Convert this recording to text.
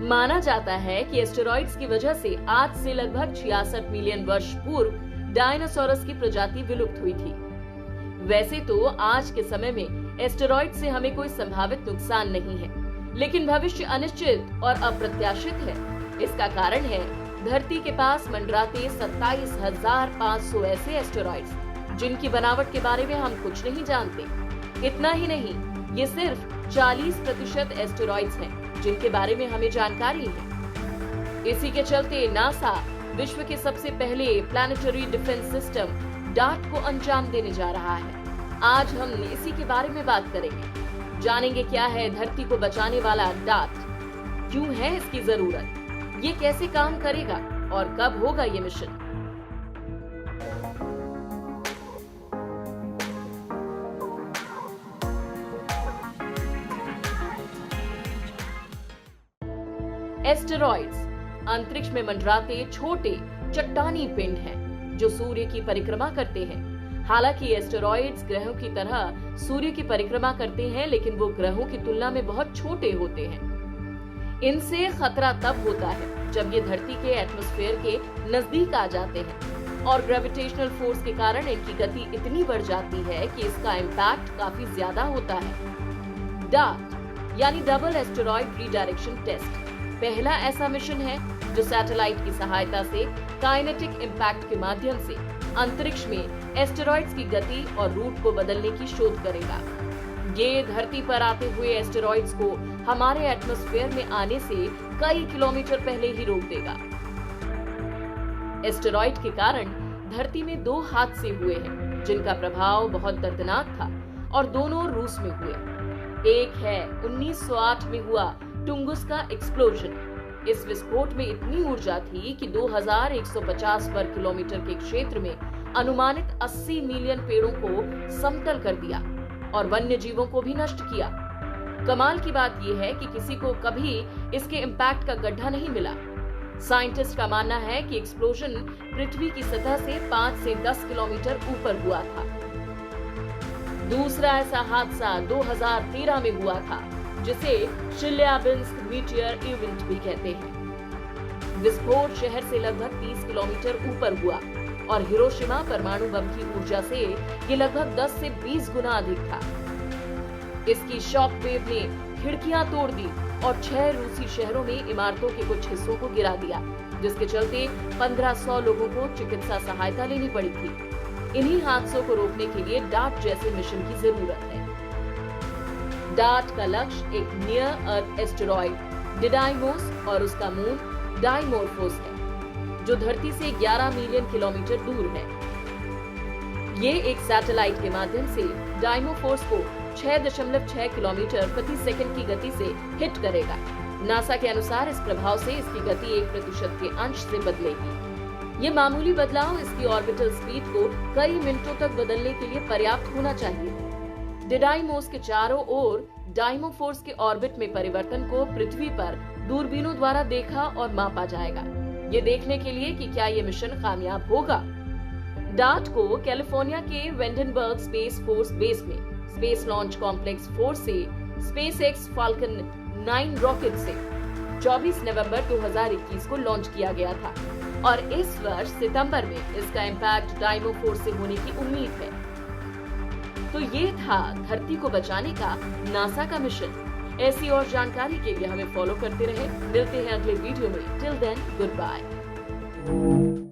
माना जाता है कि एस्टेरॉइड्स की वजह से आज से लगभग 66 मिलियन वर्ष पूर्व डायनासोरस की प्रजाति विलुप्त हुई थी। वैसे तो आज के समय में एस्टेरॉइड से हमें कोई संभावित नुकसान नहीं है, लेकिन भविष्य अनिश्चित और अप्रत्याशित है। इसका कारण है धरती के पास मंडराते 27,500 ऐसे एस्टेरॉइड्स जिनकी बनावट के बारे में हम कुछ नहीं जानते। इतना ही नहीं, ये सिर्फ 40% एस्टेरॉइड्स हैं जिनके बारे में हमें जानकारी है। इसी के चलते नासा विश्व के सबसे पहले प्लैनेटरी डिफेंस सिस्टम डार्ट को अंजाम देने जा रहा है। आज हम इसी के बारे में बात करेंगे। जानेंगे क्या है धरती को बचाने वाला डार्ट, क्यों है इसकी जरूरत, ये कैसे काम करेगा और कब होगा ये मिशन। एस्टेरॉइड्स अंतरिक्ष में मंडराते छोटे चट्टानी पिंड हैं जो सूर्य की परिक्रमा करते हैं। हालांकि एस्टेरॉइड्स ग्रहों की तरह सूर्य की परिक्रमा करते हैं, लेकिन वो ग्रहों की तुलना में बहुत छोटे होते हैं। इनसे खतरा तब होता है जब ये धरती के एटमॉस्फेयर के नजदीक आ जाते हैं और ग्रेविटेशनल फोर्स के कारण इनकी गति इतनी बढ़ जाती है कि इसका इम्पैक्ट काफी ज्यादा होता है। डार्ट यानी डबल एस्टेरॉइड रीडायरेक्शन टेस्ट पहला ऐसा मिशन है जो सैटेलाइट की सहायता से काइनेटिक इम्पैक्ट के माध्यम से अंतरिक्ष में एस्टेरॉइड्स की गति और रूट को बदलने की शोध करेगा। ये धरती पर आते हुए एस्टेरॉइड्स को हमारे एटमॉस्फेयर में आने से कई किलोमीटर पहले ही रोक देगा। एस्टेरॉइड के कारण धरती में 2 हादसे हुए हैं जिनका प्रभाव बहुत दर्दनाक था और दोनों रूस में हुए। एक है 1908 में हुआ टुंगुस्का एक्सप्लोजन। इस विस्फोट में इतनी ऊर्जा थी कि 2150 वर्ग किलोमीटर के क्षेत्र में अनुमानित 80 मिलियन पेड़ों को समतल कर दिया और वन्य जीवों को भी नष्ट किया। कमाल की बात यह है कि किसी को कभी इसके इम्पैक्ट का गड्ढा नहीं मिला। साइंटिस्ट का मानना है कि एक्सप्लोजन पृथ्वी की सतह से 5 से 10 किलोमीटर ऊपर हुआ था। दूसरा ऐसा हादसा 2013 में हुआ था जिसे चेल्याबिंस्क मीटियर इवेंट भी कहते हैं। विस्फोट शहर से लगभग 30 किलोमीटर ऊपर हुआ और हिरोशिमा परमाणु बम की ऊर्जा से ये लगभग 10 से 20 गुना अधिक था। इसकी शॉक वेव ने खिड़कियां तोड़ दी और 6 रूसी शहरों में इमारतों के कुछ हिस्सों को गिरा दिया, जिसके चलते 1500 लोगों को चिकित्सा सहायता लेनी पड़ी थी। इन्हीं हादसों को रोकने के लिए डार्ट जैसे मिशन की जरूरत है। डार्ट का लक्ष्य एक नियर अर्थ एस्टेरॉइड डिडाइमोस और उसका मून डाइमोर्फोस है जो धरती से 11 मिलियन किलोमीटर दूर है। ये एक सैटेलाइट के माध्यम से डाइमोफोर्स को 6.6 किलोमीटर प्रति सेकंड की गति से हिट करेगा। नासा के अनुसार इस प्रभाव से इसकी गति 1% के अंश से बदलेगी। ये मामूली बदलाव इसकी ऑर्बिटल स्पीड को कई मिनटों तक बदलने के लिए पर्याप्त होना चाहिए। डिडाइमोस के चारों ओर डाइमोफोर्स के ऑर्बिट में परिवर्तन को पृथ्वी पर दूरबीनों द्वारा देखा और मापा जाएगा, ये देखने के लिए कि क्या ये मिशन कामयाब होगा। डार्ट को कैलिफोर्निया के वेंडनबर्ग स्पेस फोर्स बेस में स्पेस लॉन्च कॉम्प्लेक्स 4 से स्पेसएक्स फाल्कन 9 रॉकेट से 24 नवंबर 2021 को लॉन्च किया गया था और इस वर्ष सितंबर में इसका इम्पैक्ट डाइमोफोर्स से होने की उम्मीद है। तो ये था धरती को बचाने का नासा का मिशन। ऐसी और जानकारी के लिए हमें फॉलो करते रहें। मिलते हैं अगले वीडियो में। Till then, good bye.